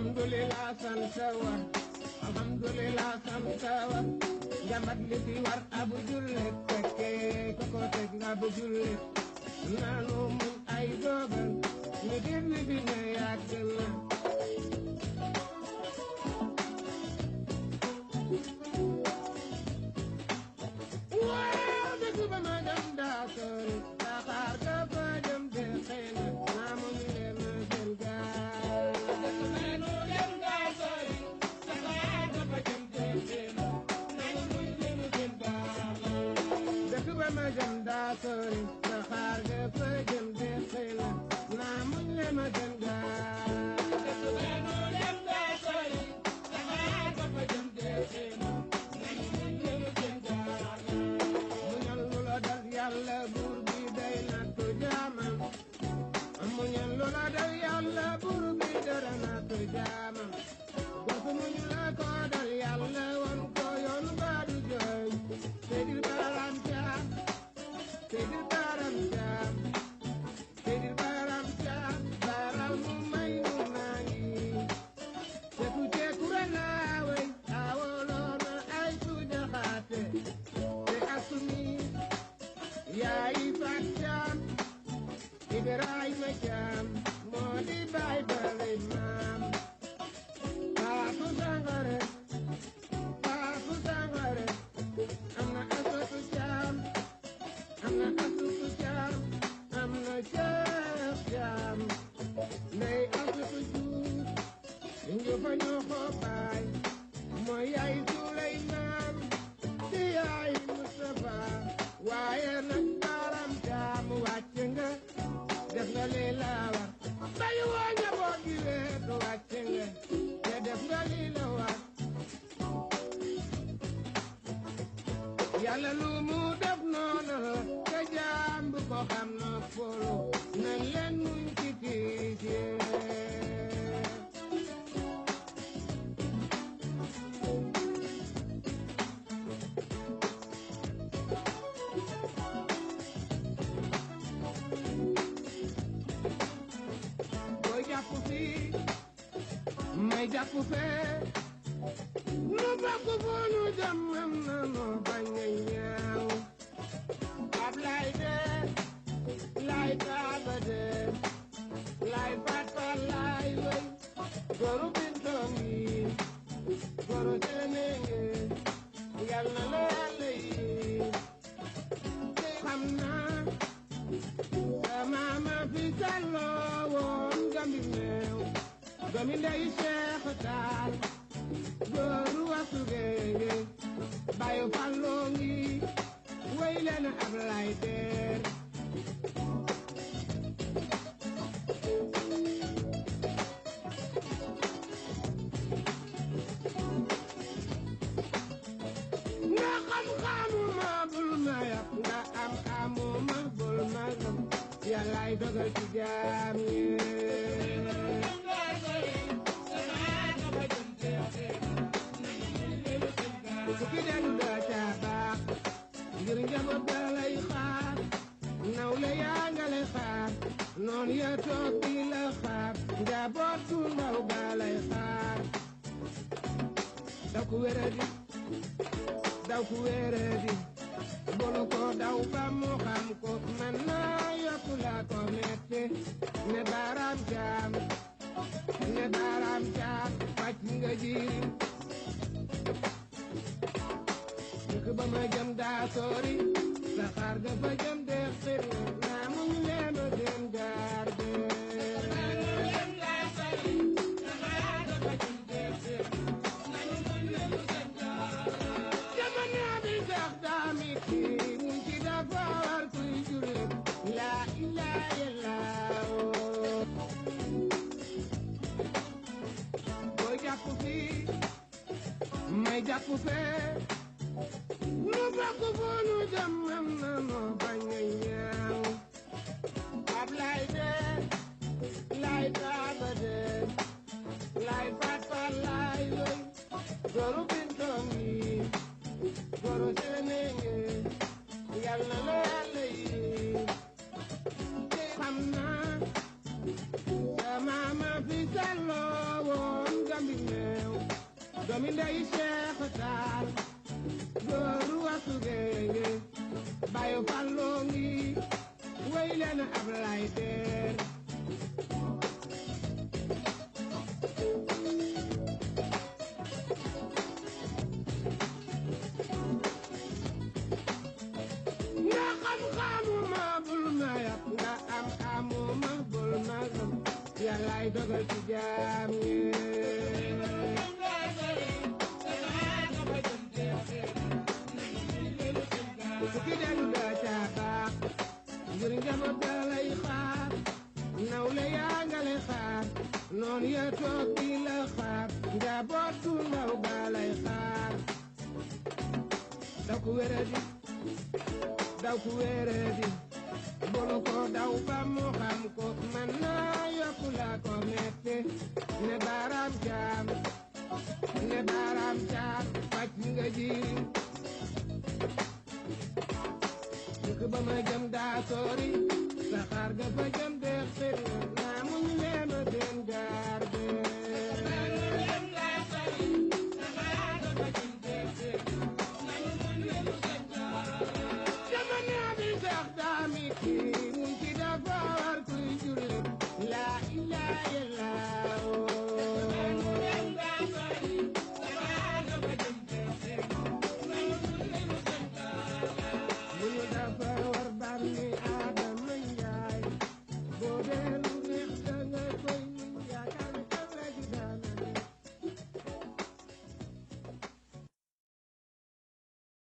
alhamdulillah santawa alhamdulillah santawa jamat li fi war abu jullit fekke ko teg nga bu jullit nanu mun ay dogal ni dirni bi ne yàgg na waaw dëgg ba ma dem daatoon Dakar ga fa dem de xëy na naamu ñu dem seen gaal dëgg ba nu dem daatoon Dakar ga fa dem de xëy na naamu ñu dem seen gaal dëgg ba ma dem daatoon Dakar ga fa dem de xëy na naamu ñu dem seen gaal dëgg ba nu dem daatoon Dakar ga fa dem de xëy na Yàlla buur bi day nattu jaamam amuñu lu la dal Yàlla buur bi dara nattu jaamam gosu muñu la ko dal Yàlla won ko yoon ba du jooy Seydil Baram Caam Seydil Baram Caam Seydil Baram Caam baral mu may nu naangi te ku ceeku renaawe awoloona ay tuuja xaate te asumi yaay Faat Caam Ibrahima Caam moo di baay bale maam Faatu Sangare am na Asatu Caam am na Asutu Caam am na Ceex Caam ndey Asatu Juuf ñu fa ñoo ko baay mooy yaay Suleymaan di yaay Mustafa waaye nag Baram Caam wàcc nga def nga li la war bay woo njaboot gi wéet wàcc nga te def nga li la war Yàlla lu mu def noonu te jaam bu ko xam na folo nañ leen muñ ci tiis may jàpp fee nu bokk fu nu jëm am na noo bañ a ñaaw ab lay dee lay taaba dee lay faat faat lay wéy goru bintoom yi goru senenge yal na la Yàlla yi xam naa sa maama fi salloo woon gambi meew doomi ndey Seex Taal góoru wasu géenge bayu Fallu ngi wey leen Ablaay Der nga xam-xamuma bul ma yàpp nga am amuma bul ma gëm Yàllaay dogal ci jaam ñi ki den da ca baax ngir njaboot ga lay xaar nawle yaa nga lay xaar noon ya toog di la xaar njaboot su ndaw ga lay xaar daw ku wéradi bolu ko daw ba mu xam ko man naa yokku la ko metti ne Baram Caam faj nga jirim dëkk ba ma jëm daa sori Dakar ga fa jëm de xir naa mu ñu leen a dem jaar de jamono bi sax daa metti ñu ci dafa war kuy jullit la ilaha illallah booy jàpp fii may jàpp fee nu bokk fu nu jëm am na noo bañ a ñaaw ab lay dee lay taaba dee lay faat faat lay wéy goru bintoom yi goru senenge yal na la Yàlla yi xam naa sa maama fi salloo woon ndey Cheikh Taal góoru wasu géenge bayu falloo ngi way leen Ablay Der nga xam-xamuma bul ma yab nga am amuma bul ma gëm Yàllaay dogal ci jaam ñi ki delu da ca baax ngir njaboot da lay xaar nawle yaa nga lay xaar noonu ya toog di la xaar njaboot du ndaw ba lay xaar daw ku wéradi daw ku wéradi bulu ko daw ba mu xam ko man naa yokku la ko metti ne baaraam jaam faj nga jirim dëkk ba ma jëm daa sori